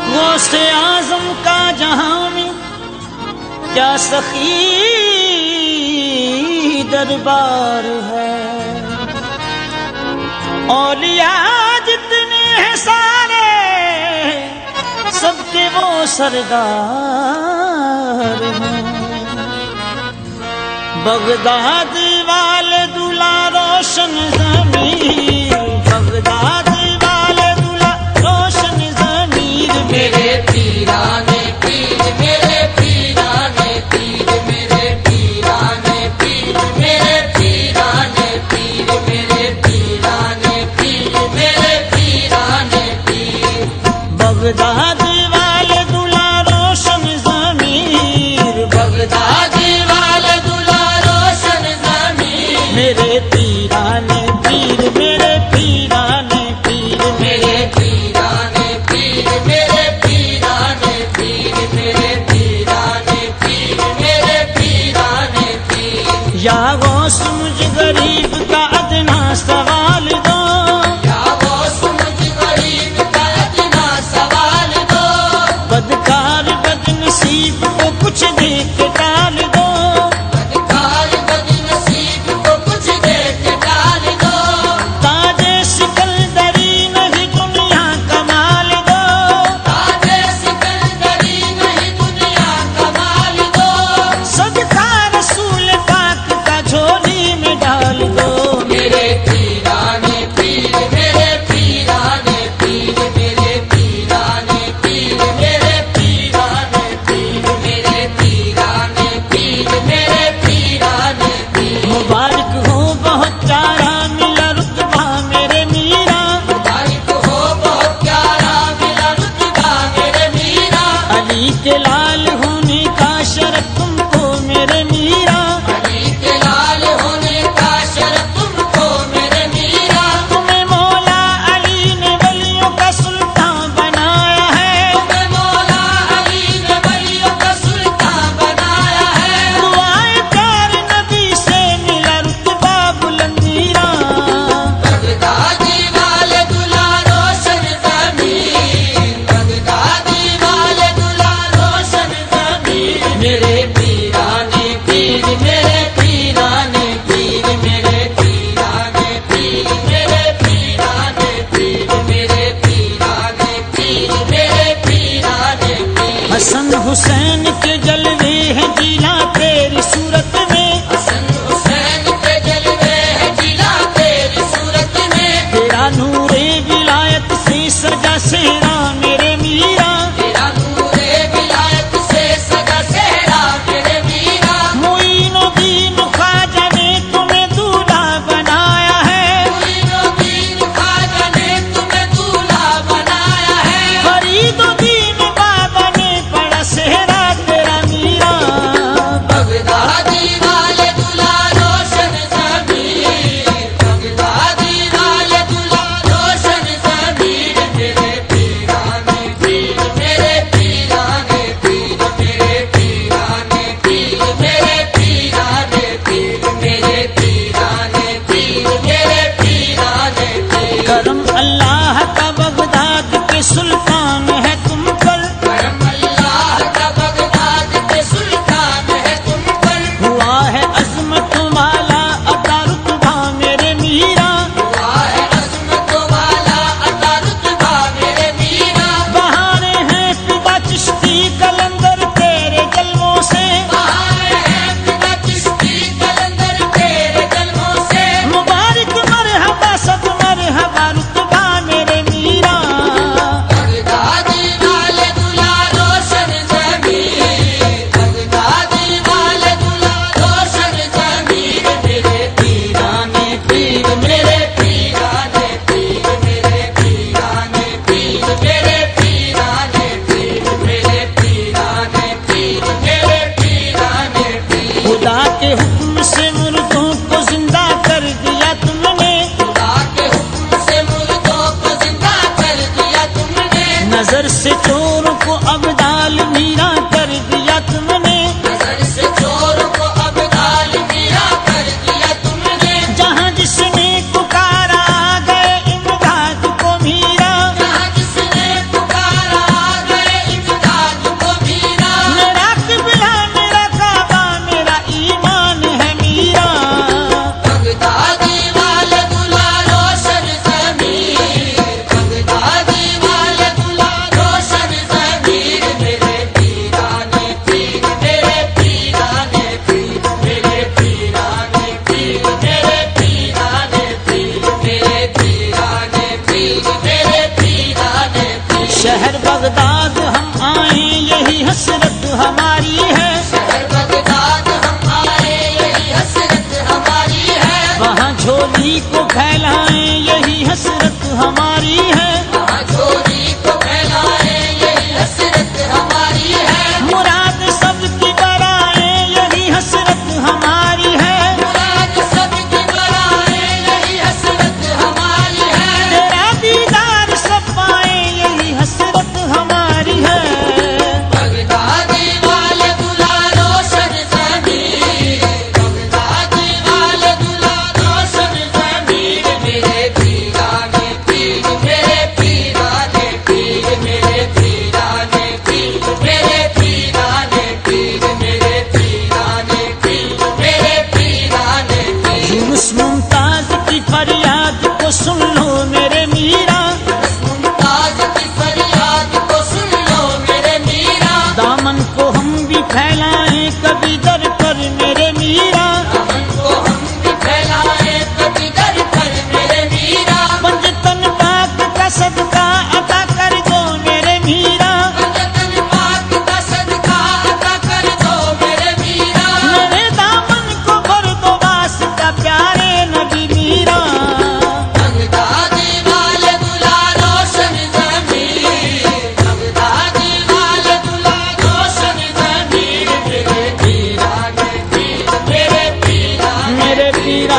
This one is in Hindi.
गौसे आजम का जहां में क्या सखी दरबार है। औलिया जितने हैं सारे सबके वो सरदार हैं। बगदाद वाले दूल्हा रोशन ज़मीर, बगदाद वाले दूल्हा रोशन ज़मीर। मेरे पीराने पीर, मेरे पीराने पीर, मेरे पीराने पीर, मेरे पीराने पीर, मेरे पीराने पीर, मेरे पीराने पीर। बगदाद वाले दूल्हा रोशन ज़मीर, बगदाद वाले दूल्हा रोशन ज़मीर। मेरे पीराने पीर, मेरे पीराने पीर, मेरे पीराने पीर, मेरे पीराने पीर, मेरे पीराने पीर, मेरे पीराने पीर। या गौस मुझ गरीब का अदना सवाल दो, या गौस मुझ गरीब का अदना सवाल दो। बदकार बदनसीब को कुछ दे के टाल दो, बदकार बदनसीब को कुछ दे के टाल दो। ताजे सिकंदरी नहीं दुनिया कमाल दो, ताजे सिकंदरी नहीं दुनिया कमाल दो। सदका रसूल पाक का झोली में डाल दो। मेरे पीराने पीर, मेरे पीराने पीर, मेरे पीराने पीर, मेरे पीराने पीर, मेरे पीराने पीर, मेरे पीराने पीर। मुबारक हो बहुत प्यारा मिला रुतबा मेरे मीरा, मुबारक हो बहुत प्यारा मिला रुतबा मेरे मीरा। अली के लाल होने का शरफ तुमको मेरे मीरा। अली के लाल होने का शरफ तुमको मेरे मीरा। तुम्हें मौला अली ने वलियों का सुल्तान बनाया है, तुम्हें मौला अली ने वलियों का सुल्तान बनाया है। दुआए प्यार नबी से मिला रुतबा बुलंदीरा। बगदादी वाले दूल्हा रोशन ज़मीर, बगदादी वाले दूल्हा रोशन ज़मीर। मेरे पीराने पीर, मेरे पीराने पीर, मेरे पीराने पीर, मेरे पीराने पीर, मेरे पीराने पीर, मेरे पीराने पीर। हसन हुसैन के जलवे हैं जिला तेरी सूरत में, हसन हुसैन के जलवे हैं जिला तेरी सूरत में। तेरा नूरे विलायत से सजा सेहरा मेरे मीरा। तेरा नूरे विलायत से सजा सेहरा मेरे मीरा। मुईनुद्दीन ख्वाजा ने तुम्हें दूल्हा बनाया है, मुईनुद्दीन ख्वाजा ने तुम्हें दूल्हा बनाया है। फरीदुद्दीन बाबा ने पढ़ा सेहरा तेरा मीरा। बगदादी वाले दूल्हा रोशन ज़मीर, बगदादी वाले दूल्हा रोशन ज़मीर। मेरे पीराने पीर, मेरे पीराने पीर, मेरे पीराने पीर, मेरे पीराने पीर, मेरे पीराने पीर, मेरे पीराने पीर। करम अल्लाह का बगदाद के सुल्तान है तुम पर, करम अल्लाह का बगदाद के सुल्तान है तुम पर। हुआ है अजमत वाला अता रुतबा मेरे मीरा। हुआ है अज़मत वाला अता रुतबा मेरे मीरा। बहारे हैं फिदा चिश्ती कलंदर तेरे जलवों से, बहार है फिदा चिश्ती कलंदर तेरे जलवों से। मुबारक मरहबा सब मरहबा रुतबा मेरे मीरा। बगदादी वाले दूल्हा रोशन ज़मीर, बगदादी वाले दूल्हा रोशन ज़मीर। मेरे पीराने पीर, मेरे पीराने पीर, मेरे पीराने पीर, मेरे पीराने पीर, मेरे पीराने पीर, मेरे पीराने पीर। खुदा के हुक्म से मुर्दों को जिंदा कर दिया तुमने, खुदा के हुक्म से मुर्दों को जिंदा कर दिया तुमने। नजर से चोरों को अबदाल मीरा कर दिया तुमने। नजर से चोर को अबदाल मीरा कर दिया तुमने। जहाँ जिसने पुकारा आ गए इमदाद को मीरा। जहाँ जिसने पुकारा आ गए पीरा